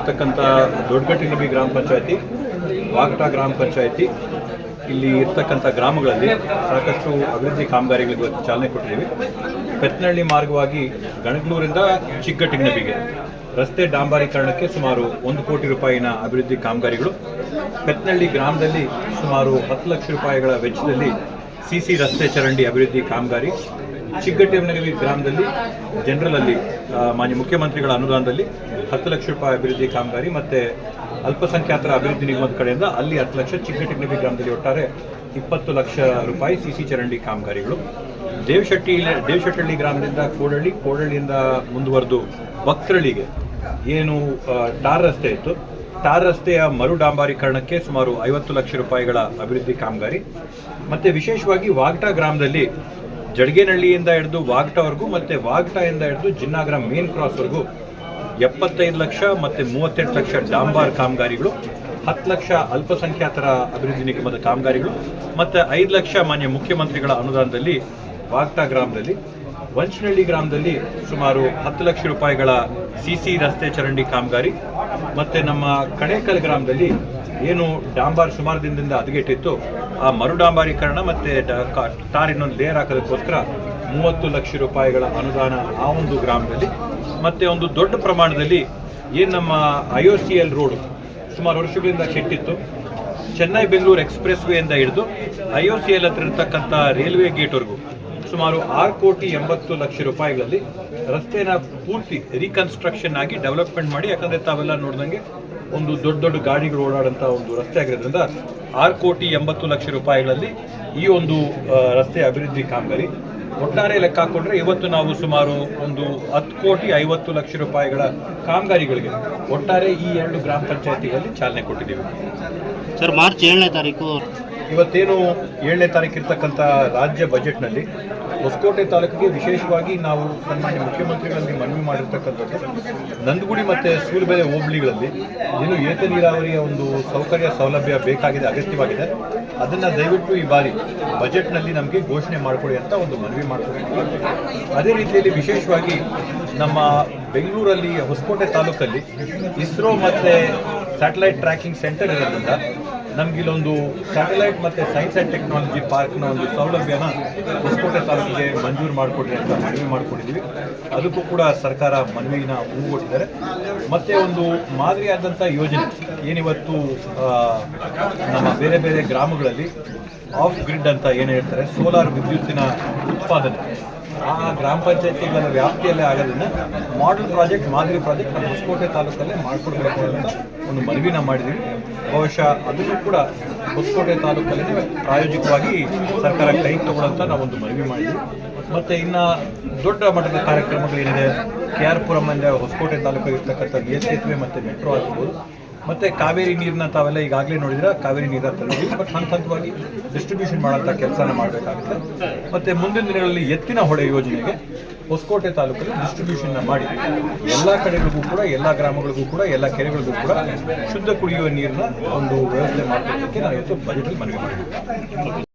ಇರ್ತಕ್ಕಂಥ ದೊಡ್ಡಗಟ್ಟಿನಬಿ ಗ್ರಾಮ ಪಂಚಾಯತಿ, ವಾಗಟ ಗ್ರಾಮ ಪಂಚಾಯತಿ, ಇಲ್ಲಿ ಇರ್ತಕ್ಕಂಥ ಗ್ರಾಮಗಳಲ್ಲಿ ಸಾಕಷ್ಟು ಅಭಿವೃದ್ಧಿ ಕಾಮಗಾರಿಗಳಿಗೆ ಚಾಲನೆ ಕೊಟ್ಟಿದ್ದೀವಿ. ಪೆತ್ತನಹಳ್ಳಿ ಮಾರ್ಗವಾಗಿ ಗಣಗ್ಲೂರಿಂದ ಚಿಕ್ಕಗಟ್ಟಿನಬಿಗೆ ರಸ್ತೆ ಡಾಂಬರೀಕರಣಕ್ಕೆ ಸುಮಾರು 1 ಕೋಟಿ ರೂಪಾಯಿನ ಅಭಿವೃದ್ಧಿ ಕಾಮಗಾರಿಗಳು. ಪೆತ್ತನಹಳ್ಳಿ ಗ್ರಾಮದಲ್ಲಿ ಸುಮಾರು 10 ಲಕ್ಷ ರೂಪಾಯಿಗಳ ವೆಚ್ಚದಲ್ಲಿ ಸಿಸಿ ರಸ್ತೆ ಚರಂಡಿ ಅಭಿವೃದ್ಧಿ ಕಾಮಗಾರಿ. ಚಿಕ್ಕಗಟ್ಟಿನಬಿ ಗ್ರಾಮದಲ್ಲಿ ಜನರಲಲ್ಲಿ ಮಾನ್ಯ ಮುಖ್ಯಮಂತ್ರಿಗಳ ಅನುದಾನದಲ್ಲಿ 10 ಲಕ್ಷ ರೂಪಾಯಿ ಅಭಿವೃದ್ಧಿ ಕಾಮಗಾರಿ ಮತ್ತು ಅಲ್ಪಸಂಖ್ಯಾತರ ಅಭಿವೃದ್ಧಿ ನಿಗಮದ ಕಡೆಯಿಂದ ಅಲ್ಲಿ 10 ಲಕ್ಷ, ಚಿಕ್ಕಗಟ್ಟಿನಬಿ ಗ್ರಾಮದಲ್ಲಿ ಒಟ್ಟಾರೆ 20 ಲಕ್ಷ ರೂಪಾಯಿ ಸಿಸಿ ಚರಂಡಿ ಕಾಮಗಾರಿಗಳು. ದೇವಶೆಟ್ಟಹಳ್ಳಿ ಗ್ರಾಮದಿಂದ ಕೋಡಹಳ್ಳಿಯಿಂದ ಮುಂದುವರೆದು ಭಕ್ತರಳ್ಳಿಗೆ ಏನು ಟಾರ್ ರಸ್ತೆ ಇತ್ತು, ಟಾರ್ ರಸ್ತೆಯ ಮರು ಡಾಂಬರೀಕರಣಕ್ಕೆ ಸುಮಾರು 50 ಲಕ್ಷ ರೂಪಾಯಿಗಳ ಅಭಿವೃದ್ಧಿ ಕಾಮಗಾರಿ. ಮತ್ತು ವಿಶೇಷವಾಗಿ ವಾಗಟ ಗ್ರಾಮದಲ್ಲಿ ಜಡಗೇನಹಳ್ಳಿಯಿಂದ ಹಿಡಿದು ವಾಗಟವರೆಗೂ ಮತ್ತು ವಾಗಟದಿಂದ ಹಿಡಿದು ಜಿನ್ನಾಗರ ಮೇನ್ ಕ್ರಾಸ್ವರೆಗೂ 75 ಲಕ್ಷ ಮತ್ತು 38 ಲಕ್ಷ ಡಾಂಬಾರ್ ಕಾಮಗಾರಿಗಳು, 10 ಲಕ್ಷ ಅಲ್ಪಸಂಖ್ಯಾತರ ಅಭಿವೃದ್ಧಿ ನಿಗಮದ ಕಾಮಗಾರಿಗಳು ಮತ್ತು 5 ಲಕ್ಷ ಮಾನ್ಯ ಮುಖ್ಯಮಂತ್ರಿಗಳ ಅನುದಾನದಲ್ಲಿ ವಾಗಟ ಗ್ರಾಮದಲ್ಲಿ. ವಂಚನಹಳ್ಳಿ ಗ್ರಾಮದಲ್ಲಿ ಸುಮಾರು 10 ಲಕ್ಷ ರೂಪಾಯಿಗಳ ಸಿಸಿ ರಸ್ತೆ ಚರಂಡಿ ಕಾಮಗಾರಿ ಮತ್ತು ನಮ್ಮ ಕಣೇಕಲ್ ಗ್ರಾಮದಲ್ಲಿ ಏನು ಡಾಂಬಾರ್ ಸುಮಾರು ದಿನದಿಂದ ಹದಗೆಟ್ಟಿತ್ತು, ಆ ಮರು ಡಾಂಬಾರೀಕರಣ ಮತ್ತು ಟಾರ್ ಇನ್ನೊಂದು ಲೇಯರ್ ಹಾಕೋದಕ್ಕೋಸ್ಕರ 30 ಲಕ್ಷ ರೂಪಾಯಿಗಳ ಅನುದಾನ ಆ ಒಂದು ಗ್ರಾಮದಲ್ಲಿ. ಮತ್ತು ಒಂದು ದೊಡ್ಡ ಪ್ರಮಾಣದಲ್ಲಿ ಏನು ನಮ್ಮ IOCL ರೋಡು ಸುಮಾರು ವರ್ಷಗಳಿಂದ ಕೆಟ್ಟಿತ್ತು, ಚೆನ್ನೈ ಬೆಂಗಳೂರು ಎಕ್ಸ್ಪ್ರೆಸ್ ವೇಯಿಂದ ಹಿಡಿದು IOCL ಹತ್ರ ಇರತಕ್ಕಂಥ ರೈಲ್ವೆ ಗೇಟ್ವರೆಗೂ ಸುಮಾರು 6 ಕೋಟಿ 80 ಲಕ್ಷ ರೂಪಾಯಿಗಳಲ್ಲಿ ರಸ್ತೆನ ಪೂರ್ತಿ ರೀಕನ್ಸ್ಟ್ರಕ್ಷನ್ ಆಗಿ ಡೆವಲಪ್ಮೆಂಟ್ ಮಾಡಿ, ಯಾಕಂದರೆ ತಾವೆಲ್ಲ ನೋಡಿದಂಗೆ ಒಂದು ದೊಡ್ಡ ಗಾಡಿಗಳು ಓಡಾಡೋಂಥ ಒಂದು ರಸ್ತೆ ಆಗಿರೋದ್ರಿಂದ 6 ಕೋಟಿ 80 ಲಕ್ಷ ರೂಪಾಯಿಗಳಲ್ಲಿ ಈ ಒಂದು ರಸ್ತೆ ಅಭಿವೃದ್ಧಿ ಕಾಮಗಾರಿ. ಒಟ್ಟಾರೆ ಲೆಕ್ಕ ಹಾಕೊಂಡ್ರೆ ಇವತ್ತು ನಾವು ಸುಮಾರು ಒಂದು 10 ಕೋಟಿ 50 ಲಕ್ಷ ರೂಪಾಯಿಗಳ ಕಾಮಗಾರಿಗಳಿಗೆ ಒಟ್ಟಾರೆ ಈ 2 ಗ್ರಾಮ ಪಂಚಾಯತಿಗಳಲ್ಲಿ ಚಾಲನೆ ಕೊಟ್ಟಿದ್ದೀವಿ. ಸರ್, ಮಾರ್ಚ್ 7ನೇ ತಾರೀಕು ಇವತ್ತೇನು 7ನೇ ತಾರೀಕು ಇರ್ತಕ್ಕಂಥ ರಾಜ್ಯ ಬಜೆಟ್ನಲ್ಲಿ ಹೊಸಕೋಟೆ ತಾಲೂಕಿಗೆ ವಿಶೇಷವಾಗಿ ನಾವು ಸನ್ಮಾನ್ಯ ಮುಖ್ಯಮಂತ್ರಿಗಳಲ್ಲಿ ಮನವಿ ಮಾಡಿರ್ತಕ್ಕಂಥದ್ದು, ನಂದಗುಡಿ ಮತ್ತು ಸೂಲಬೆಲೆ ಹೋಬಳಿಗಳಲ್ಲಿ ಏನು ಏತ ನೀರಾವರಿಯ ಒಂದು ಸೌಲಭ್ಯ ಬೇಕಾಗಿದೆ, ಅಗತ್ಯವಾಗಿದೆ. ಅದನ್ನು ದಯವಿಟ್ಟು ಈ ಬಾರಿ ಬಜೆಟ್ನಲ್ಲಿ ನಮಗೆ ಘೋಷಣೆ ಮಾಡಿಕೊಡಿ ಅಂತ ಒಂದು ಮನವಿ ಮಾಡ್ಕೊಂಡಿದ್ದೀವಿ. ಅದೇ ರೀತಿಯಲ್ಲಿ ವಿಶೇಷವಾಗಿ ನಮ್ಮ ಬೆಂಗಳೂರಲ್ಲಿ ಹೊಸಕೋಟೆ ತಾಲೂಕಲ್ಲಿ ಇಸ್ರೋ ಮತ್ತು ಸ್ಯಾಟಲೈಟ್ ಟ್ರ್ಯಾಕಿಂಗ್ ಸೆಂಟರ್ ಇರೋದ್ರಿಂದ ನಮಗಿಲ್ಲೊಂದು ಸ್ಯಾಟಲೈಟ್ ಮತ್ತು ಸೈನ್ಸ್ ಆ್ಯಂಡ್ ಟೆಕ್ನಾಲಜಿ ಪಾರ್ಕ್ನ ಒಂದು ಸೌಲಭ್ಯನ ಹೊಸಕೋಟೆ ತಾಲೂಕಿಗೆ ಮಂಜೂರು ಮಾಡಿಕೊಡ್ರಿ ಅಂತ ಮನವಿ ಮಾಡ್ಕೊಂಡಿದ್ದೀವಿ. ಅದಕ್ಕೂ ಕೂಡ ಸರ್ಕಾರ ಮನವಿನ ಹೂಗೊಟ್ಟಿದ್ದಾರೆ. ಮತ್ತು ಒಂದು ಮಾದರಿಯಾದಂಥ ಯೋಜನೆ ಏನಿವತ್ತು ನಮ್ಮ ಬೇರೆ ಬೇರೆ ಗ್ರಾಮಗಳಲ್ಲಿ ಆಫ್ ಗ್ರಿಡ್ ಅಂತ ಏನು ಹೇಳ್ತಾರೆ, ಸೋಲಾರ್ ವಿದ್ಯುತ್ತಿನ ಉತ್ಪಾದನೆ ಆ ಗ್ರಾಮ ಪಂಚಾಯತಿಗಳ ವ್ಯಾಪ್ತಿಯಲ್ಲೇ ಆಗೋದನ್ನು ಮಾಡೆಲ್ ಪ್ರಾಜೆಕ್ಟ್, ಮಾದರಿ ಪ್ರಾಜೆಕ್ಟ್ ನಮ್ಮ ಹೊಸಕೋಟೆ ತಾಲೂಕಲ್ಲೇ ಮಾಡಿಕೊಡ್ಬೇಕು ಅಂತ ಒಂದು ಮನವಿನ ಮಾಡಿದ್ದೀವಿ. ಬಹುಶಃ ಅದನ್ನು ಕೂಡ ಹೊಸಕೋಟೆ ತಾಲೂಕಲ್ಲೇ ಪ್ರಾಯೋಗಿಕವಾಗಿ ಸರ್ಕಾರ ಕೈ ತಗೊಳ್ಳೋಂಥ ನಾವೊಂದು ಮನವಿ ಮಾಡಿದ್ದೀವಿ. ಮತ್ತು ಇನ್ನು ದೊಡ್ಡ ಮಟ್ಟದ ಕಾರ್ಯಕ್ರಮಗಳೇನಿದೆ, KR ಪುರಮಿಂದ ಹೊಸಕೋಟೆ ತಾಲೂಕಿಗೆ ಇರ್ತಕ್ಕಂಥ ಮೇಲ್ಸೇತುವೆ ಮತ್ತು ಮೆಟ್ರೋ ಆಗಿರ್ಬೋದು, ಮತ್ತು ಕಾವೇರಿ ನೀರನ್ನ ತಾವೆಲ್ಲ ಈಗಾಗಲೇ ನೋಡಿದ್ರೆ ಕಾವೇರಿ ನೀರನ್ನ ತಂದಿದ್ದೀವಿ. ಬಟ್ ಹಂತವಾಗಿ ಡಿಸ್ಟ್ರಿಬ್ಯೂಷನ್ ಮಾಡೋಂಥ ಕೆಲಸನ ಮಾಡಬೇಕಾಗುತ್ತೆ. ಮತ್ತು ಮುಂದಿನ ದಿನಗಳಲ್ಲಿ ಎತ್ತಿನ ಹೊಳೆ ಯೋಜನೆಗೆ ಹೊಸಕೋಟೆ ತಾಲೂಕಲ್ಲಿ ಡಿಸ್ಟ್ರಿಬ್ಯೂಷನ್ನ ಮಾಡಿ ಎಲ್ಲ ಕಡೆಗಳಿಗೂ ಕೂಡ, ಎಲ್ಲ ಗ್ರಾಮಗಳಿಗೂ ಕೂಡ, ಎಲ್ಲ ಕೆರೆಗಳಿಗೂ ಕೂಡ ಶುದ್ಧ ಕುಡಿಯುವ ನೀರನ್ನ ಒಂದು ವ್ಯವಸ್ಥೆ ಮಾಡೋದಕ್ಕೆ ನಾವು ಇವತ್ತು ಬಜೆಟಲ್ಲಿ ಮನವಿ ಮಾಡಿದ್ದೀವಿ.